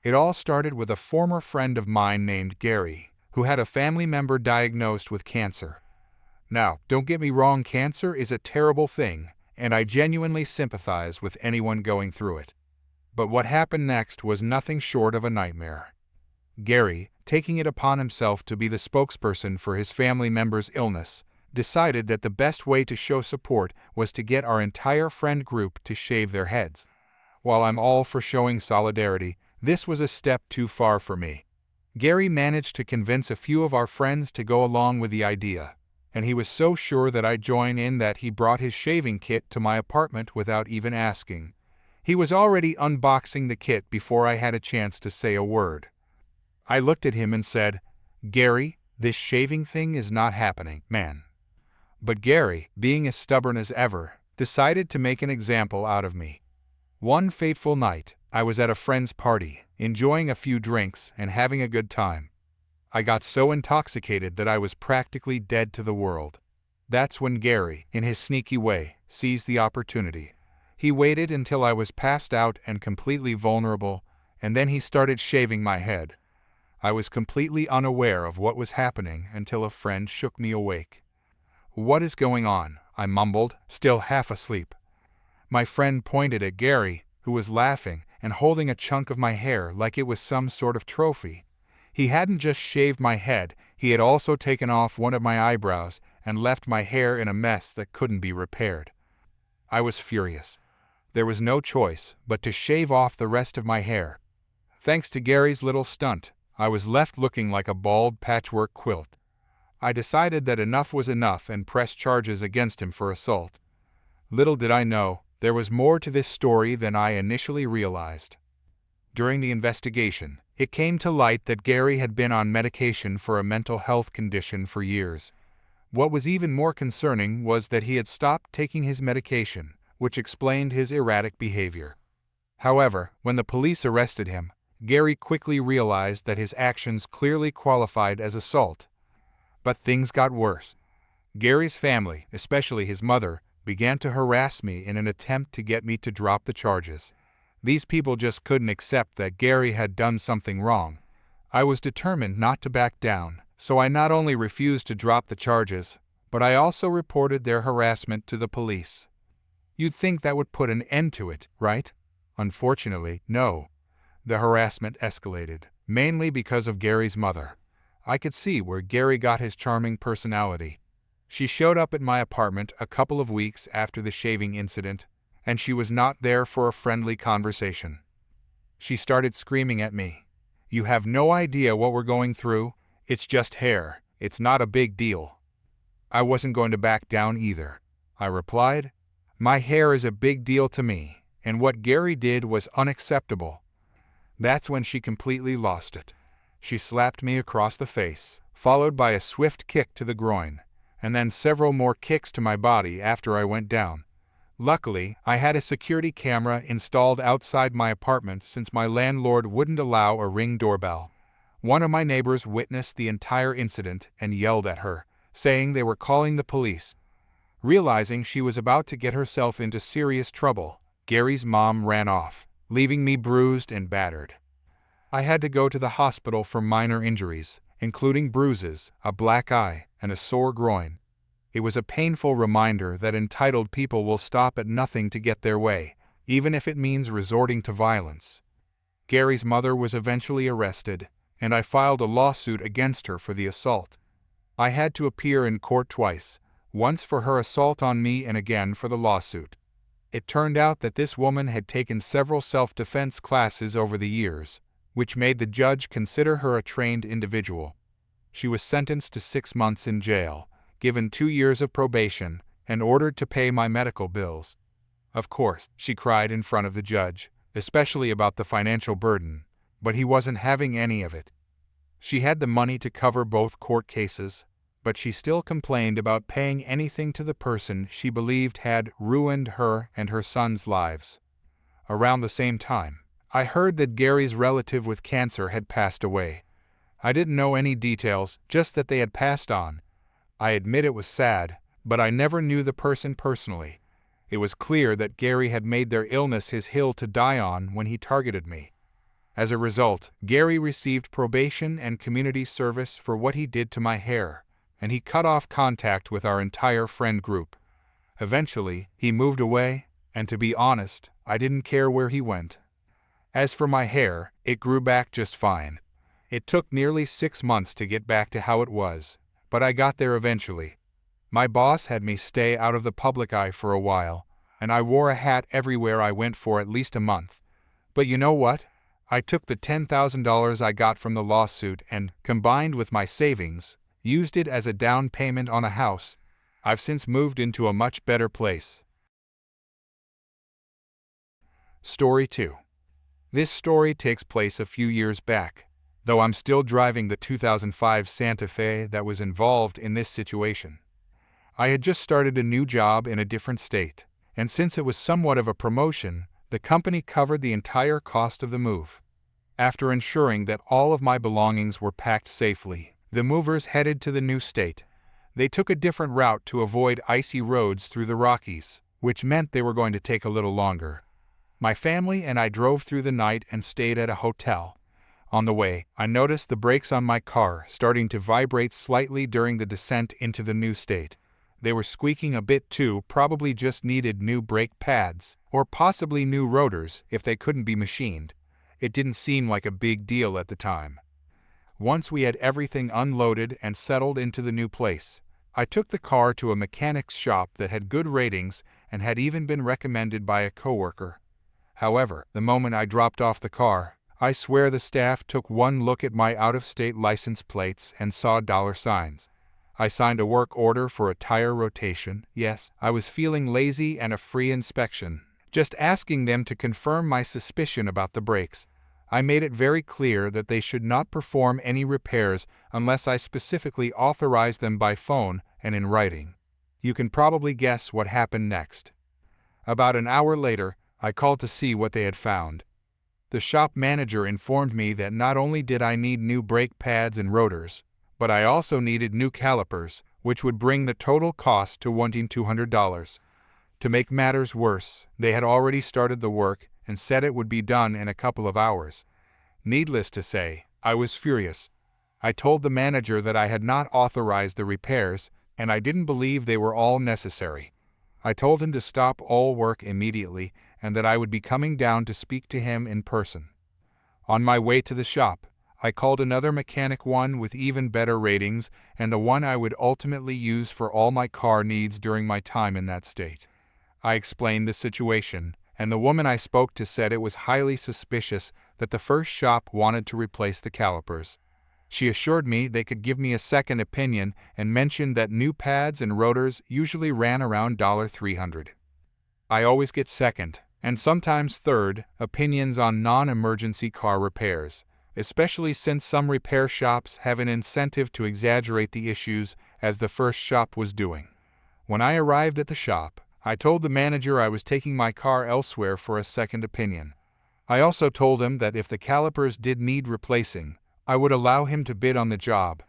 It all started with a former friend of mine named Gary, who had a family member diagnosed with cancer. Now, don't get me wrong, cancer is a terrible thing, and I genuinely sympathize with anyone going through it. But what happened next was nothing short of a nightmare. Gary, taking it upon himself to be the spokesperson for his family member's illness, decided that the best way to show support was to get our entire friend group to shave their heads. While I'm all for showing solidarity, this was a step too far for me. Gary managed to convince a few of our friends to go along with the idea, and he was so sure that I'd join in that he brought his shaving kit to my apartment without even asking. He was already unboxing the kit before I had a chance to say a word. I looked at him and said, "Gary, this shaving thing is not happening, man." But Gary, being as stubborn as ever, decided to make an example out of me. One fateful night, I was at a friend's party, enjoying a few drinks and having a good time. I got so intoxicated that I was practically dead to the world. That's when Gary, in his sneaky way, seized the opportunity. He waited until I was passed out and completely vulnerable, and then he started shaving my head. I was completely unaware of what was happening until a friend shook me awake. "What is going on?" I mumbled, still half asleep. My friend pointed at Gary, who was laughing and holding a chunk of my hair like it was some sort of trophy. He hadn't just shaved my head, he had also taken off one of my eyebrows and left my hair in a mess that couldn't be repaired. I was furious. There was no choice but to shave off the rest of my hair. Thanks to Gary's little stunt, I was left looking like a bald patchwork quilt. I decided that enough was enough and pressed charges against him for assault. Little did I know, there was more to this story than I initially realized. During the investigation, it came to light that Gary had been on medication for a mental health condition for years. What was even more concerning was that he had stopped taking his medication, which explained his erratic behavior. However, when the police arrested him, Gary quickly realized that his actions clearly qualified as assault. But things got worse. Gary's family, especially his mother, began to harass me in an attempt to get me to drop the charges. These people just couldn't accept that Gary had done something wrong. I was determined not to back down, so I not only refused to drop the charges, but I also reported their harassment to the police. You'd think that would put an end to it, right? Unfortunately, no. The harassment escalated, mainly because of Gary's mother. I could see where Gary got his charming personality. She showed up at my apartment a couple of weeks after the shaving incident, and she was not there for a friendly conversation. She started screaming at me. "You have no idea what we're going through. It's just hair. It's not a big deal." I wasn't going to back down either. I replied, "My hair is a big deal to me, and what Gary did was unacceptable." That's when she completely lost it. She slapped me across the face, followed by a swift kick to the groin, and then several more kicks to my body after I went down. Luckily, I had a security camera installed outside my apartment since my landlord wouldn't allow a Ring doorbell. One of my neighbors witnessed the entire incident and yelled at her, saying they were calling the police. Realizing she was about to get herself into serious trouble, Gary's mom ran off, leaving me bruised and battered. I had to go to the hospital for minor injuries, including bruises, a black eye, and a sore groin. It was a painful reminder that entitled people will stop at nothing to get their way, even if it means resorting to violence. Gary's mother was eventually arrested, and I filed a lawsuit against her for the assault. I had to appear in court twice, once for her assault on me and again for the lawsuit. It turned out that this woman had taken several self-defense classes over the years, which made the judge consider her a trained individual. She was sentenced to 6 months in jail, given 2 years of probation, and ordered to pay my medical bills. Of course, she cried in front of the judge, especially about the financial burden, but he wasn't having any of it. She had the money to cover both court cases, but she still complained about paying anything to the person she believed had ruined her and her son's lives. Around the same time, I heard that Gary's relative with cancer had passed away. I didn't know any details, just that they had passed on. I admit it was sad, but I never knew the person personally. It was clear that Gary had made their illness his hill to die on when he targeted me. As a result, Gary received probation and community service for what he did to my hair, and he cut off contact with our entire friend group. Eventually, he moved away, and to be honest, I didn't care where he went. As for my hair, it grew back just fine. It took nearly 6 months to get back to how it was, but I got there eventually. My boss had me stay out of the public eye for a while, and I wore a hat everywhere I went for at least a month. But you know what? I took the $10,000 I got from the lawsuit and, combined with my savings, used it as a down payment on a house. I've since moved into a much better place. Story 2. This story takes place a few years back, though I'm still driving the 2005 Santa Fe that was involved in this situation. I had just started a new job in a different state, and since it was somewhat of a promotion, the company covered the entire cost of the move. After ensuring that all of my belongings were packed safely, the movers headed to the new state. They took a different route to avoid icy roads through the Rockies, which meant they were going to take a little longer. My family and I drove through the night and stayed at a hotel. On the way, I noticed the brakes on my car starting to vibrate slightly during the descent into the new state. They were squeaking a bit too, probably just needed new brake pads, or possibly new rotors if they couldn't be machined. It didn't seem like a big deal at the time. Once we had everything unloaded and settled into the new place, I took the car to a mechanic's shop that had good ratings and had even been recommended by a coworker. However, the moment I dropped off the car, I swear the staff took one look at my out-of-state license plates and saw dollar signs. I signed a work order for a tire rotation. Yes, I was feeling lazy and a free inspection, just asking them to confirm my suspicion about the brakes. I made it very clear that they should not perform any repairs unless I specifically authorized them by phone and in writing. You can probably guess what happened next. About an hour later, I called to see what they had found. The shop manager informed me that not only did I need new brake pads and rotors, but I also needed new calipers, which would bring the total cost to $1,200. To make matters worse, they had already started the work and said it would be done in a couple of hours. Needless to say, I was furious. I told the manager that I had not authorized the repairs, and I didn't believe they were all necessary. I told him to stop all work immediately and that I would be coming down to speak to him in person. On my way to the shop, I called another mechanic, one with even better ratings and the one I would ultimately use for all my car needs during my time in that state. I explained the situation, and the woman I spoke to said it was highly suspicious that the first shop wanted to replace the calipers. She assured me they could give me a second opinion and mentioned that new pads and rotors usually ran around $300. I always get second, and sometimes third, opinions on non-emergency car repairs, especially since some repair shops have an incentive to exaggerate the issues, as the first shop was doing. When I arrived at the shop, I told the manager I was taking my car elsewhere for a second opinion. I also told him that if the calipers did need replacing, I would allow him to bid on the job.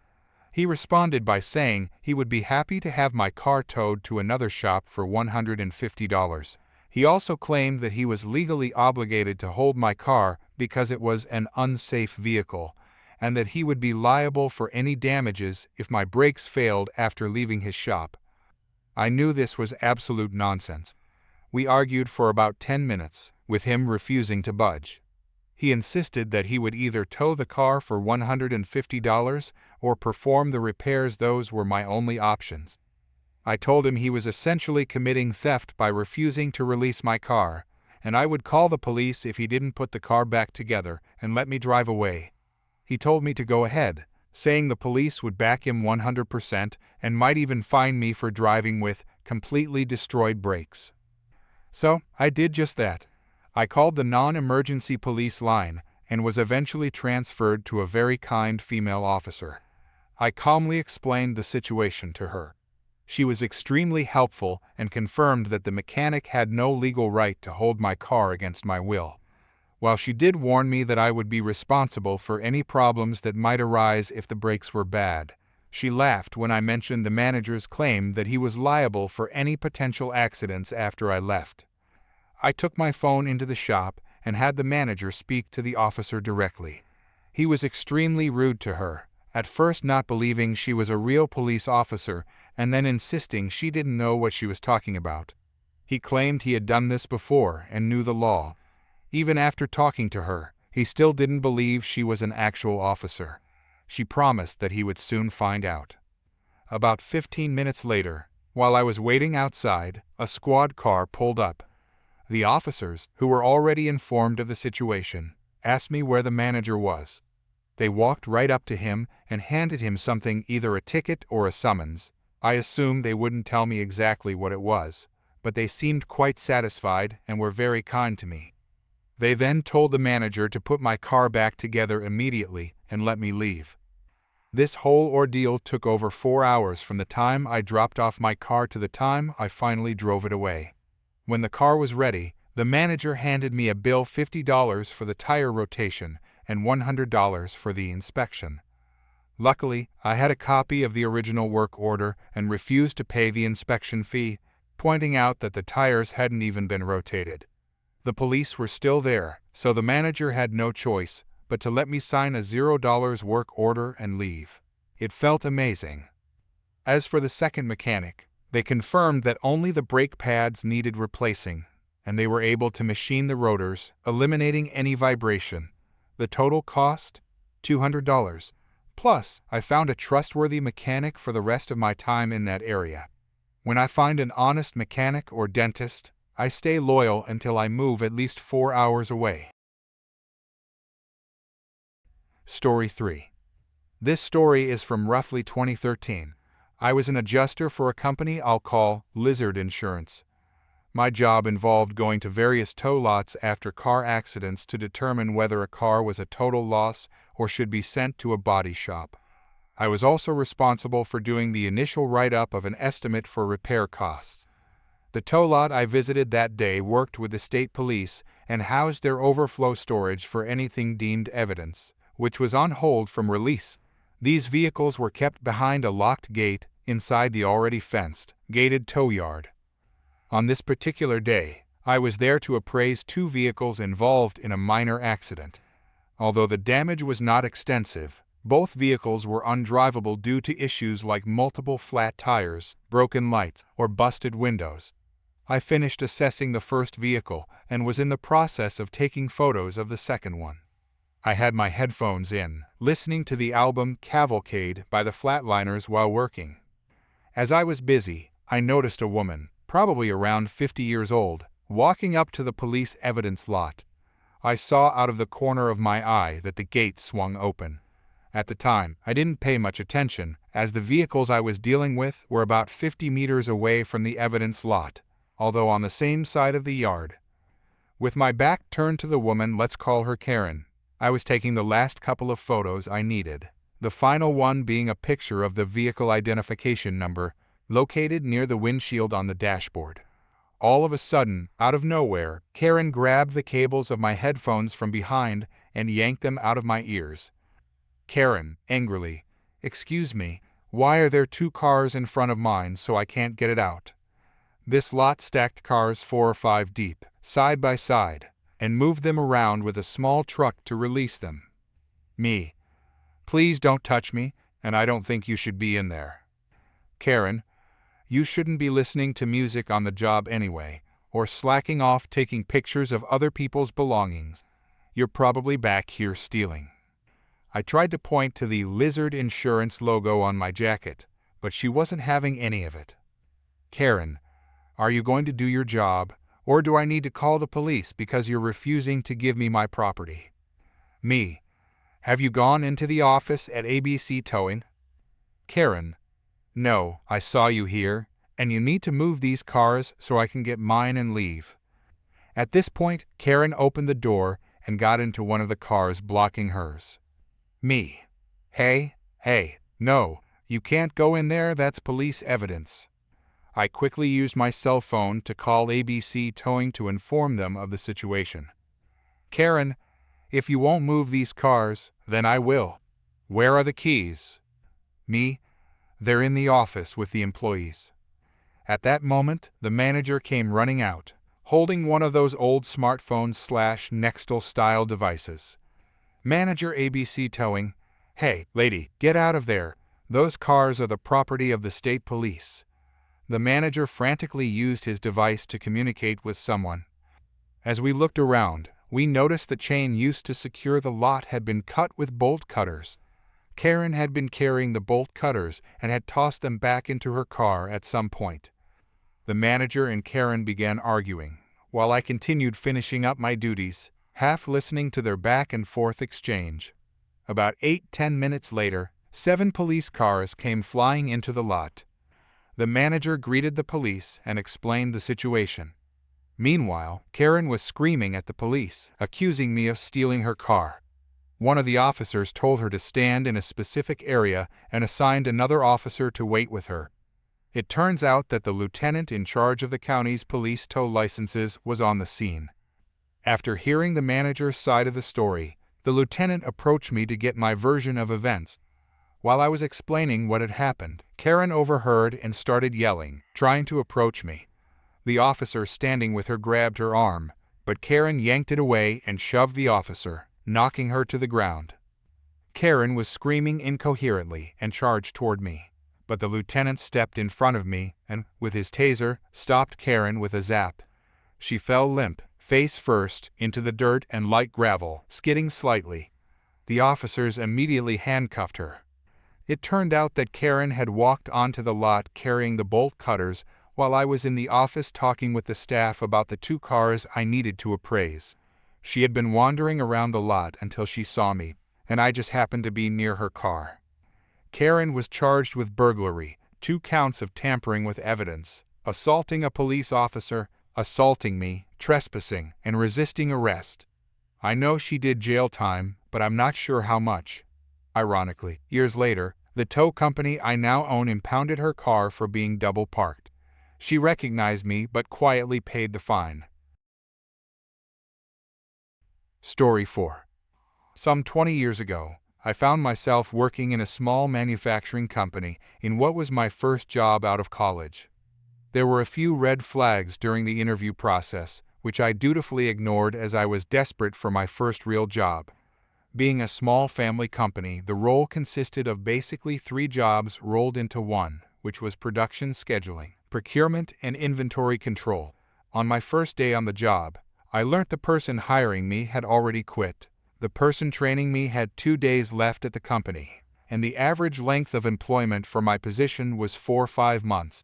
He responded by saying he would be happy to have my car towed to another shop for $150. He also claimed that he was legally obligated to hold my car because it was an unsafe vehicle, and that he would be liable for any damages if my brakes failed after leaving his shop. I knew this was absolute nonsense. We argued for about 10 minutes, with him refusing to budge. He insisted that he would either tow the car for $150 or perform the repairs. Those were my only options. I told him he was essentially committing theft by refusing to release my car, and I would call the police if he didn't put the car back together and let me drive away. He told me to go ahead, saying the police would back him 100% and might even fine me for driving with completely destroyed brakes. So, I did just that. I called the non-emergency police line and was eventually transferred to a very kind female officer. I calmly explained the situation to her. She was extremely helpful and confirmed that the mechanic had no legal right to hold my car against my will. While she did warn me that I would be responsible for any problems that might arise if the brakes were bad, she laughed when I mentioned the manager's claim that he was liable for any potential accidents after I left. I took my phone into the shop and had the manager speak to the officer directly. He was extremely rude to her, at first not believing she was a real police officer and then insisting she didn't know what she was talking about. He claimed he had done this before and knew the law. Even after talking to her, he still didn't believe she was an actual officer. She promised that he would soon find out. About 15 minutes later, while I was waiting outside, a squad car pulled up. The officers, who were already informed of the situation, asked me where the manager was. They walked right up to him and handed him something, either a ticket or a summons. I assumed they wouldn't tell me exactly what it was, but they seemed quite satisfied and were very kind to me. They then told the manager to put my car back together immediately and let me leave. This whole ordeal took over 4 hours from the time I dropped off my car to the time I finally drove it away. When the car was ready, the manager handed me a bill, $50 for the tire rotation and $100 for the inspection. Luckily, I had a copy of the original work order and refused to pay the inspection fee, pointing out that the tires hadn't even been rotated. The police were still there, so the manager had no choice but to let me sign a $0 work order and leave. It felt amazing. As for the second mechanic, they confirmed that only the brake pads needed replacing, and they were able to machine the rotors, eliminating any vibration. The total cost? $200. Plus, I found a trustworthy mechanic for the rest of my time in that area. When I find an honest mechanic or dentist, I stay loyal until I move at least 4 hours away. Story 3. This story is from roughly 2013. I was an adjuster for a company I'll call Lizard Insurance. My job involved going to various tow lots after car accidents to determine whether a car was a total loss or should be sent to a body shop. I was also responsible for doing the initial write-up of an estimate for repair costs. The tow lot I visited that day worked with the state police and housed their overflow storage for anything deemed evidence, which was on hold from release. These vehicles were kept behind a locked gate inside the already fenced, gated tow yard. On this particular day, I was there to appraise 2 vehicles involved in a minor accident. Although the damage was not extensive, both vehicles were undrivable due to issues like multiple flat tires, broken lights, or busted windows. I finished assessing the first vehicle and was in the process of taking photos of the second one. I had my headphones in, listening to the album Cavalcade by the Flatliners while working. As I was busy, I noticed a woman, probably around 50 years old, walking up to the police evidence lot. I saw out of the corner of my eye that the gate swung open. At the time, I didn't pay much attention, as the vehicles I was dealing with were about 50 meters away from the evidence lot, although on the same side of the yard. With my back turned to the woman, let's call her Karen, I was taking the last couple of photos I needed, the final one being a picture of the vehicle identification number located near the windshield on the dashboard. All of a sudden, out of nowhere, Karen grabbed the cables of my headphones from behind and yanked them out of my ears. Karen, angrily, "Excuse me, why are there 2 cars in front of mine so I can't get it out?" This lot stacked cars 4 or 5 deep, side by side, and moved them around with a small truck to release them. Me, "Please don't touch me, and I don't think you should be in there." Karen, "You shouldn't be listening to music on the job anyway, or slacking off taking pictures of other people's belongings. You're probably back here stealing." I tried to point to the Lizard Insurance logo on my jacket, but she wasn't having any of it. Karen, "Are you going to do your job, or do I need to call the police because you're refusing to give me my property?" Me, "Have you gone into the office at ABC Towing?" Karen, "No, I saw you here, and you need to move these cars so I can get mine and leave." At this point, Karen opened the door and got into one of the cars blocking hers. Me, Hey, no, you can't go in there, that's police evidence." I quickly used my cell phone to call ABC Towing to inform them of the situation. Karen, "If you won't move these cars, then I will. Where are the keys?" Me, "They're in the office with the employees." At that moment, the manager came running out, holding one of those old smartphone/Nextel-style devices. Manager ABC Towing, "Hey, lady, get out of there. Those cars are the property of the state police." The manager frantically used his device to communicate with someone. As we looked around, we noticed the chain used to secure the lot had been cut with bolt cutters. Karen had been carrying the bolt cutters and had tossed them back into her car at some point. The manager and Karen began arguing, while I continued finishing up my duties, half listening to their back-and-forth exchange. About 8-10 minutes later, 7 police cars came flying into the lot. The manager greeted the police and explained the situation. Meanwhile, Karen was screaming at the police, accusing me of stealing her car. One of the officers told her to stand in a specific area and assigned another officer to wait with her. It turns out that the lieutenant in charge of the county's police tow licenses was on the scene. After hearing the manager's side of the story, the lieutenant approached me to get my version of events. While I was explaining what had happened, Karen overheard and started yelling, trying to approach me. The officer standing with her grabbed her arm, but Karen yanked it away and shoved the officer, knocking her to the ground. Karen was screaming incoherently and charged toward me, but the lieutenant stepped in front of me and, with his taser, stopped Karen with a zap. She fell limp, face first, into the dirt and light gravel, skidding slightly. The officers immediately handcuffed her. It turned out that Karen had walked onto the lot carrying the bolt cutters while I was in the office talking with the staff about the 2 cars I needed to appraise. She had been wandering around the lot until she saw me, and I just happened to be near her car. Karen was charged with burglary, 2 counts of tampering with evidence, assaulting a police officer, assaulting me, trespassing, and resisting arrest. I know she did jail time, but I'm not sure how much. Ironically, years later, the tow company I now own impounded her car for being double parked. She recognized me but quietly paid the fine. Story 4. Some 20 years ago, I found myself working in a small manufacturing company in what was my first job out of college. There were a few red flags during the interview process, which I dutifully ignored as I was desperate for my first real job. Being a small family company, the role consisted of basically 3 jobs rolled into one, which was production scheduling, procurement, and inventory control. On my first day on the job, I learnt the person hiring me had already quit. The person training me had 2 days left at the company, and the average length of employment for my position was 4 or 5 months.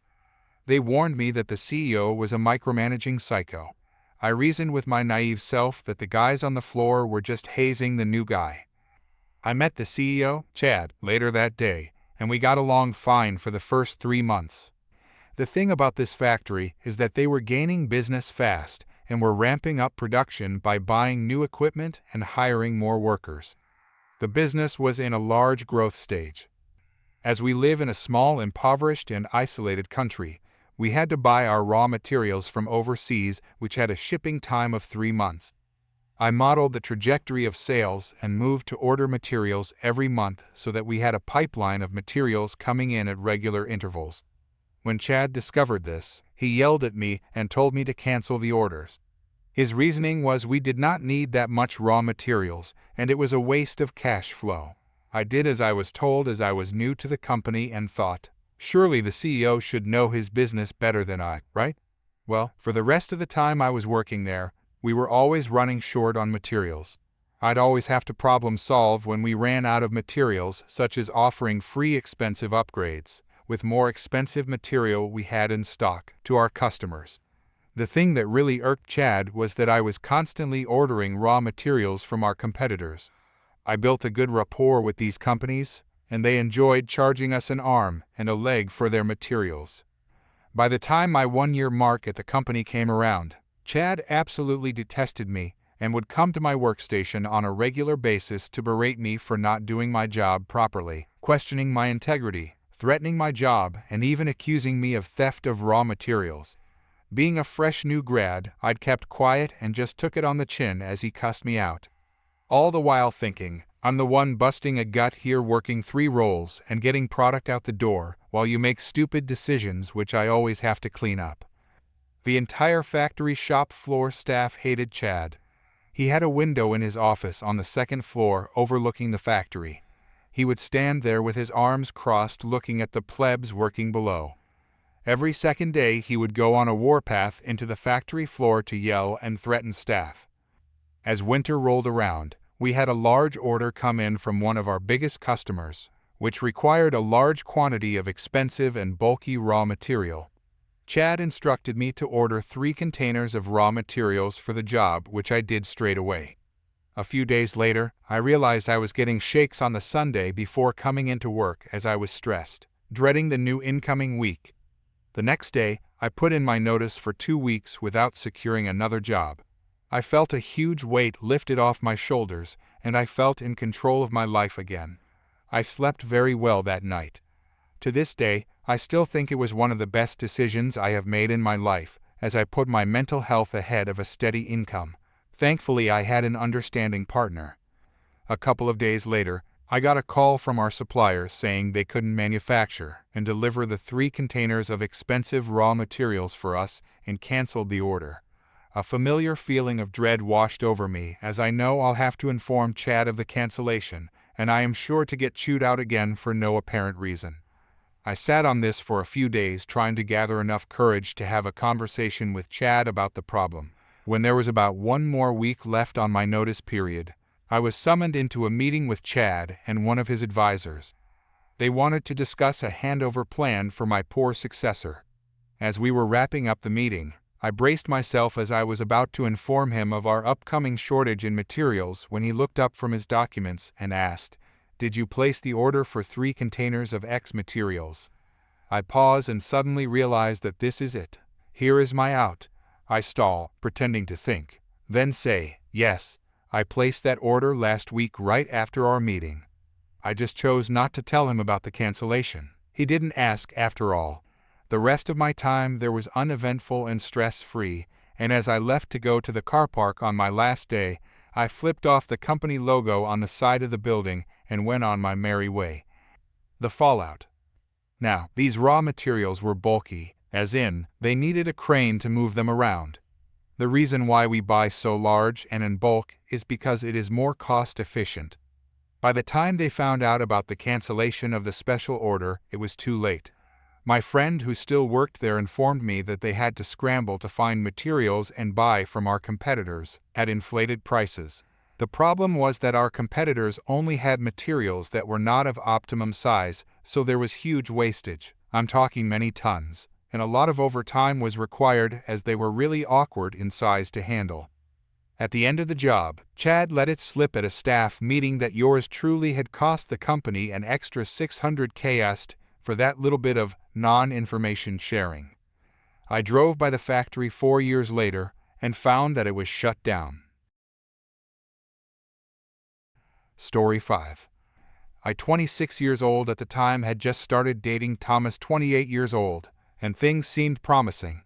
They warned me that the CEO was a micromanaging psycho. I reasoned with my naive self that the guys on the floor were just hazing the new guy. I met the CEO, Chad, later that day, and we got along fine for the first 3 months. The thing about this factory is that they were gaining business fast and were ramping up production by buying new equipment and hiring more workers. The business was in a large growth stage. As we live in a small, impoverished, and isolated country, we had to buy our raw materials from overseas, which had a shipping time of 3 months. I modeled the trajectory of sales and moved to order materials every month so that we had a pipeline of materials coming in at regular intervals. When Chad discovered this, he yelled at me and told me to cancel the orders. His reasoning was we did not need that much raw materials, and it was a waste of cash flow. I did as I was told as I was new to the company and thought, surely the CEO should know his business better than I, right? Well, for the rest of the time I was working there, we were always running short on materials. I'd always have to problem solve when we ran out of materials, such as offering free expensive upgrades with more expensive material we had in stock to our customers. The thing that really irked Chad was that I was constantly ordering raw materials from our competitors. I built a good rapport with these companies, and they enjoyed charging us an arm and a leg for their materials. By the time my 1-year mark at the company came around, Chad absolutely detested me and would come to my workstation on a regular basis to berate me for not doing my job properly, questioning my integrity, threatening my job, and even accusing me of theft of raw materials. Being a fresh new grad, I'd kept quiet and just took it on the chin as he cussed me out. All the while thinking, I'm the one busting a gut here working 3 roles and getting product out the door while you make stupid decisions which I always have to clean up. The entire factory shop floor staff hated Chad. He had a window in his office on the second floor overlooking the factory. He would stand there with his arms crossed looking at the plebs working below. Every second day he would go on a warpath into the factory floor to yell and threaten staff. As winter rolled around, we had a large order come in from one of our biggest customers, which required a large quantity of expensive and bulky raw material. Chad instructed me to order 3 containers of raw materials for the job, which I did straight away. A few days later, I realized I was getting shakes on the Sunday before coming into work as I was stressed, dreading the new incoming week. The next day, I put in my notice for 2 weeks without securing another job. I felt a huge weight lifted off my shoulders, and I felt in control of my life again. I slept very well that night. To this day, I still think it was one of the best decisions I have made in my life, as I put my mental health ahead of a steady income. Thankfully, I had an understanding partner. A couple of days later, I got a call from our suppliers saying they couldn't manufacture and deliver the 3 containers of expensive raw materials for us and canceled the order. A familiar feeling of dread washed over me as I know I'll have to inform Chad of the cancellation, and I am sure to get chewed out again for no apparent reason. I sat on this for a few days trying to gather enough courage to have a conversation with Chad about the problem. When there was about 1 more week left on my notice period, I was summoned into a meeting with Chad and one of his advisors. They wanted to discuss a handover plan for my poor successor. As we were wrapping up the meeting, I braced myself as I was about to inform him of our upcoming shortage in materials when he looked up from his documents and asked, "Did you place the order for 3 containers of X materials?" I pause and suddenly realize that this is it. Here is my out. I stall, pretending to think, then say, "Yes, I placed that order last week right after our meeting." I just chose not to tell him about the cancellation. He didn't ask after all. The rest of my time there was uneventful and stress-free, and as I left to go to the car park on my last day, I flipped off the company logo on the side of the building and went on my merry way. The fallout. Now, these raw materials were bulky, as in, they needed a crane to move them around. The reason why we buy so large and in bulk is because it is more cost-efficient. By the time they found out about the cancellation of the special order, it was too late. My friend who still worked there informed me that they had to scramble to find materials and buy from our competitors at inflated prices. The problem was that our competitors only had materials that were not of optimum size, so there was huge wastage. I'm talking many tons, and a lot of overtime was required as they were really awkward in size to handle. At the end of the job, Chad let it slip at a staff meeting that yours truly had cost the company an extra $600,000 for that little bit of non-information sharing. I drove by the factory 4 years later and found that it was shut down. Story 5. I, 26 years old at the time, had just started dating Thomas, 28 years old, and things seemed promising.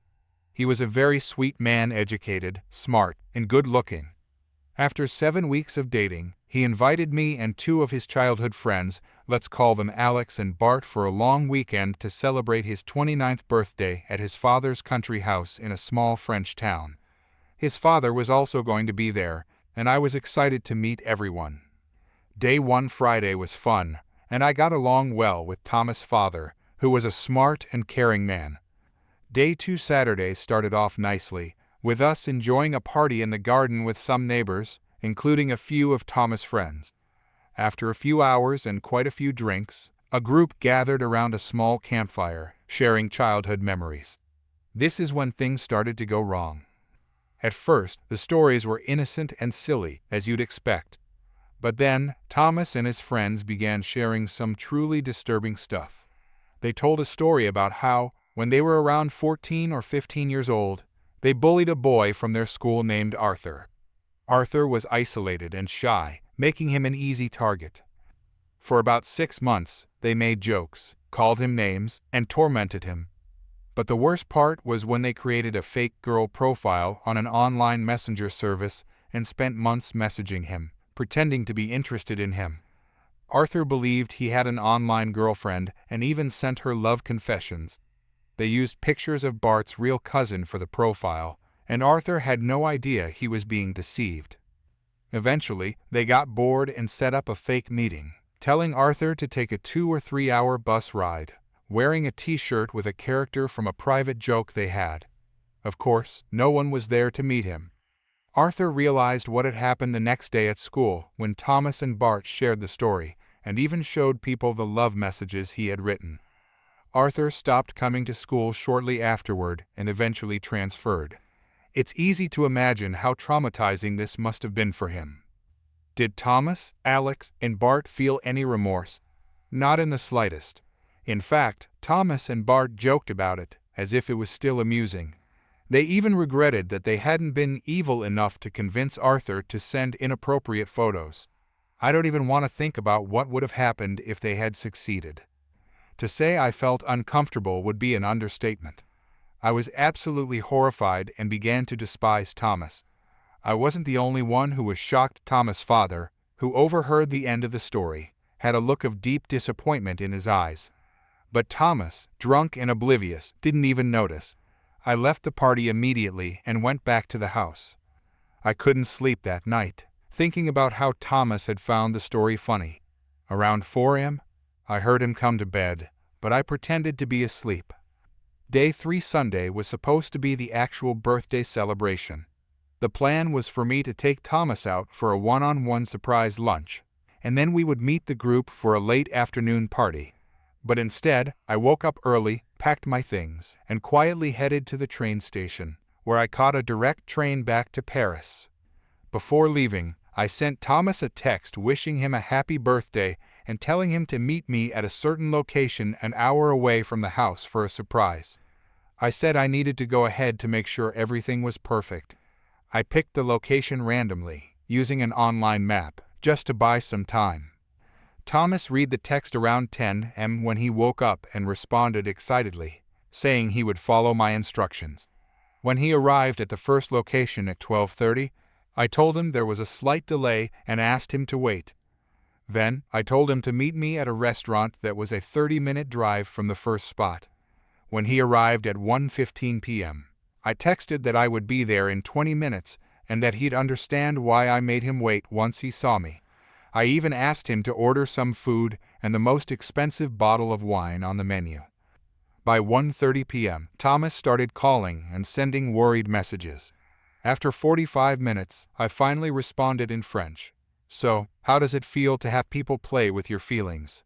He was a very sweet man, educated, smart, and good-looking. After 7 weeks of dating, he invited me and 2 of his childhood friends, let's call them Alex and Bart, for a long weekend to celebrate his 29th birthday at his father's country house in a small French town. His father was also going to be there, and I was excited to meet everyone. Day 1 Friday was fun, and I got along well with Thomas' father, who was a smart and caring man. Day 2 Saturday started off nicely, with us enjoying a party in the garden with some neighbors, including a few of Thomas' friends. After a few hours and quite a few drinks, a group gathered around a small campfire, sharing childhood memories. This is when things started to go wrong. At first, the stories were innocent and silly, as you'd expect. But then, Thomas and his friends began sharing some truly disturbing stuff. They told a story about how, when they were around 14 or 15 years old, they bullied a boy from their school named Arthur. Arthur was isolated and shy, making him an easy target. For about 6 months, they made jokes, called him names, and tormented him. But the worst part was when they created a fake girl profile on an online messenger service and spent months messaging him, pretending to be interested in him. Arthur believed he had an online girlfriend and even sent her love confessions. They used pictures of Bart's real cousin for the profile, and Arthur had no idea he was being deceived. Eventually, they got bored and set up a fake meeting, telling Arthur to take a 2 or 3 hour bus ride, wearing a t-shirt with a character from a private joke they had. Of course, no one was there to meet him. Arthur realized what had happened the next day at school when Thomas and Bart shared the story, and even showed people the love messages he had written. Arthur stopped coming to school shortly afterward and eventually transferred. It's easy to imagine how traumatizing this must have been for him. Did Thomas, Alex, and Bart feel any remorse? Not in the slightest. In fact, Thomas and Bart joked about it, as if it was still amusing. They even regretted that they hadn't been evil enough to convince Arthur to send inappropriate photos. I don't even want to think about what would have happened if they had succeeded. To say I felt uncomfortable would be an understatement. I was absolutely horrified and began to despise Thomas. I wasn't the only one who was shocked. Thomas' father, who overheard the end of the story, had a look of deep disappointment in his eyes. But Thomas, drunk and oblivious, didn't even notice. I left the party immediately and went back to the house. I couldn't sleep that night, thinking about how Thomas had found the story funny. Around 4 a.m., I heard him come to bed, but I pretended to be asleep. Day 3 Sunday was supposed to be the actual birthday celebration. The plan was for me to take Thomas out for a one-on-one surprise lunch, and then we would meet the group for a late afternoon party. But instead, I woke up early, packed my things, and quietly headed to the train station, where I caught a direct train back to Paris. Before leaving, I sent Thomas a text wishing him a happy birthday and telling him to meet me at a certain location an hour away from the house for a surprise. I said I needed to go ahead to make sure everything was perfect. I picked the location randomly, using an online map, just to buy some time. Thomas read the text around 10 a.m. when he woke up and responded excitedly, saying he would follow my instructions. When he arrived at the first location at 12:30, I told him there was a slight delay and asked him to wait. Then, I told him to meet me at a restaurant that was a 30-minute drive from the first spot. When he arrived at 1:15 p.m., I texted that I would be there in 20 minutes and that he'd understand why I made him wait once he saw me. I even asked him to order some food and the most expensive bottle of wine on the menu. By 1:30 p.m., Thomas started calling and sending worried messages. After 45 minutes, I finally responded in French. So, how does it feel to have people play with your feelings?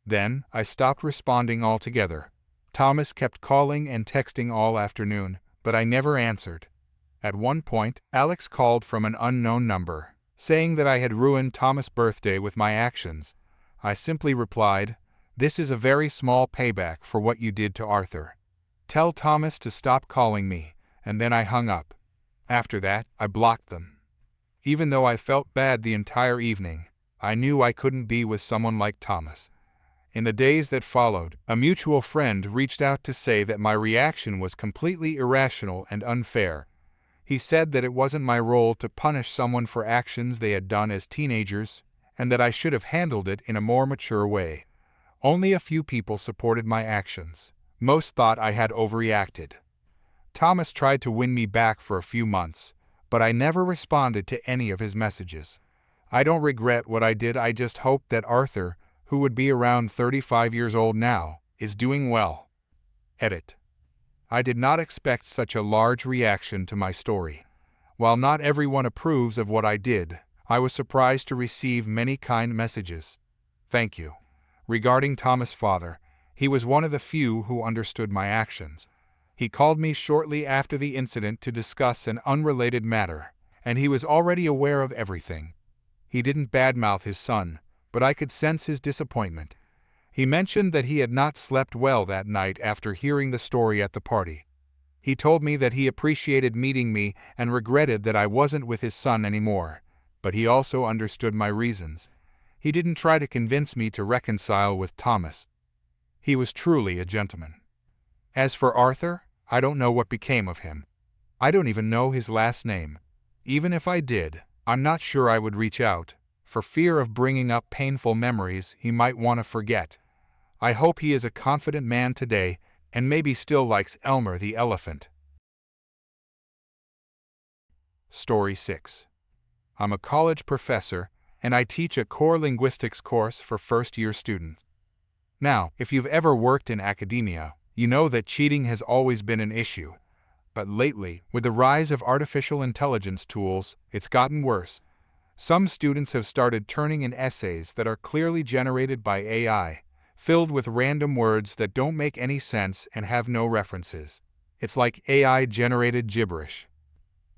Then, I stopped responding altogether. Thomas kept calling and texting all afternoon, but I never answered. At one point, Alex called from an unknown number, saying that I had ruined Thomas' birthday with my actions. I simply replied, "This is a very small payback for what you did to Arthur. Tell Thomas to stop calling me," and then I hung up. After that, I blocked them. Even though I felt bad the entire evening, I knew I couldn't be with someone like Thomas. In the days that followed, a mutual friend reached out to say that my reaction was completely irrational and unfair. He said that it wasn't my role to punish someone for actions they had done as teenagers, and that I should have handled it in a more mature way. Only a few people supported my actions. Most thought I had overreacted. Thomas tried to win me back for a few months, but I never responded to any of his messages. I don't regret what I did. I just hope that Arthur, who would be around 35 years old now, is doing well. Edit. I did not expect such a large reaction to my story. While not everyone approves of what I did, I was surprised to receive many kind messages. Thank you. Regarding Thomas' father, he was one of the few who understood my actions. He called me shortly after the incident to discuss an unrelated matter, and he was already aware of everything. He didn't badmouth his son, but I could sense his disappointment. He mentioned that he had not slept well that night after hearing the story at the party. He told me that he appreciated meeting me and regretted that I wasn't with his son anymore, but he also understood my reasons. He didn't try to convince me to reconcile with Thomas. He was truly a gentleman. As for Arthur, I don't know what became of him. I don't even know his last name. Even if I did, I'm not sure I would reach out, for fear of bringing up painful memories he might want to forget. I hope he is a confident man today and maybe still likes Elmer the elephant. Story 6. I'm a college professor, and I teach a core linguistics course for first-year students. Now, if you've ever worked in academia, you know that cheating has always been an issue. But lately, with the rise of artificial intelligence tools, it's gotten worse. Some students have started turning in essays that are clearly generated by AI, filled with random words that don't make any sense and have no references. It's like AI-generated gibberish.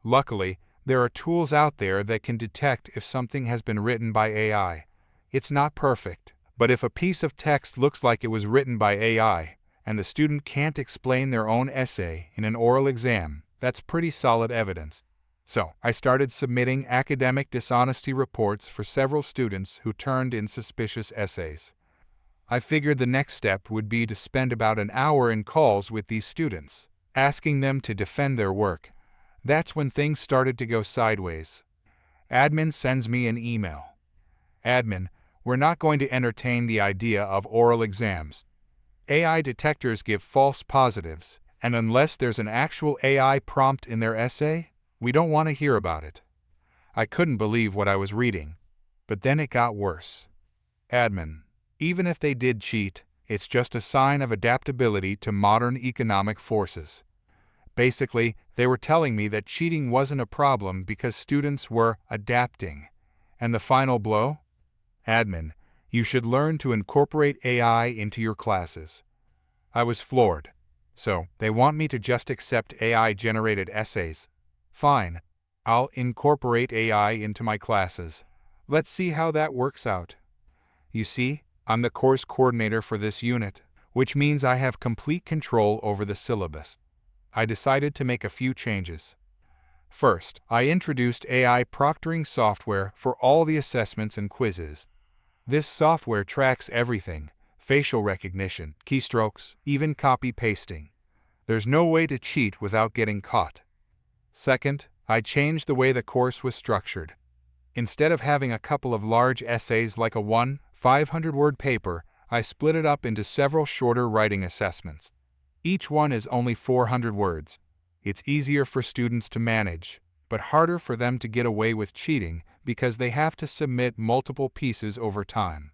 Luckily, there are tools out there that can detect if something has been written by AI. It's not perfect, but if a piece of text looks like it was written by AI, and the student can't explain their own essay in an oral exam, that's pretty solid evidence. So, I started submitting academic dishonesty reports for several students who turned in suspicious essays. I figured the next step would be to spend about an hour in calls with these students, asking them to defend their work. That's when things started to go sideways. Admin sends me an email. Admin, we're not going to entertain the idea of oral exams. AI detectors give false positives, and unless there's an actual AI prompt in their essay, we don't want to hear about it. I couldn't believe what I was reading. But then it got worse. Admin, even if they did cheat, it's just a sign of adaptability to modern economic forces. Basically, they were telling me that cheating wasn't a problem because students were adapting. And the final blow? Admin, you should learn to incorporate AI into your classes. I was floored. So, they want me to just accept AI-generated essays? Fine. I'll incorporate AI into my classes. Let's see how that works out. You see, I'm the course coordinator for this unit, which means I have complete control over the syllabus. I decided to make a few changes. First, I introduced AI proctoring software for all the assessments and quizzes. This software tracks everything: facial recognition, keystrokes, even copy-pasting. There's no way to cheat without getting caught. Second, I changed the way the course was structured. Instead of having a couple of large essays like a 500-word paper, I split it up into several shorter writing assessments. Each one is only 400 words. It's easier for students to manage, but harder for them to get away with cheating because they have to submit multiple pieces over time.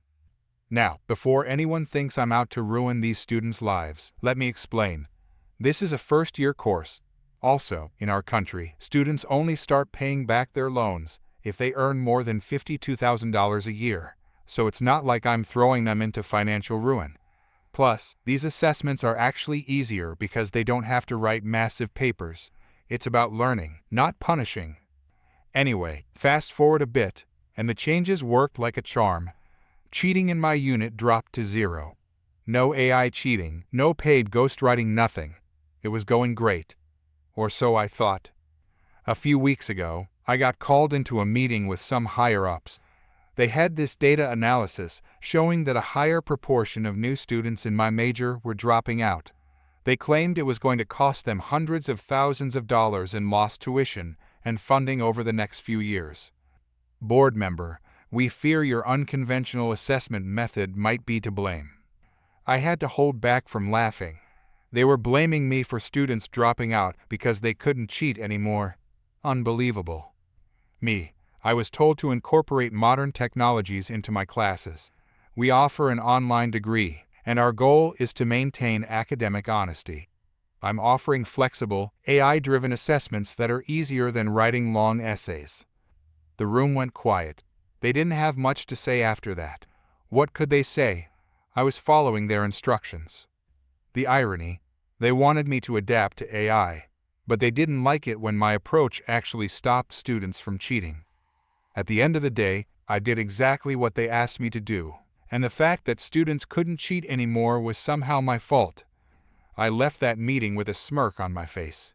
Now, before anyone thinks I'm out to ruin these students' lives, let me explain. This is a first-year course. Also, in our country, students only start paying back their loans if they earn more than $52,000 a year, so it's not like I'm throwing them into financial ruin. Plus, these assessments are actually easier because they don't have to write massive papers. It's about learning, not punishing. Anyway, fast forward a bit, and the changes worked like a charm. Cheating in my unit dropped to 0. No AI cheating, no paid ghostwriting, nothing. It was going great. Or so I thought. A few weeks ago, I got called into a meeting with some higher-ups. They had this data analysis showing that a higher proportion of new students in my major were dropping out. They claimed it was going to cost them hundreds of thousands of dollars in lost tuition and funding over the next few years. Board member, we fear your unconventional assessment method might be to blame. I had to hold back from laughing. They were blaming me for students dropping out because they couldn't cheat anymore. Unbelievable. Me, I was told to incorporate modern technologies into my classes. We offer an online degree, and our goal is to maintain academic honesty. I'm offering flexible, AI-driven assessments that are easier than writing long essays. The room went quiet. They didn't have much to say after that. What could they say? I was following their instructions. The irony, they wanted me to adapt to AI, but they didn't like it when my approach actually stopped students from cheating. At the end of the day, I did exactly what they asked me to do, and the fact that students couldn't cheat anymore was somehow my fault. I left that meeting with a smirk on my face.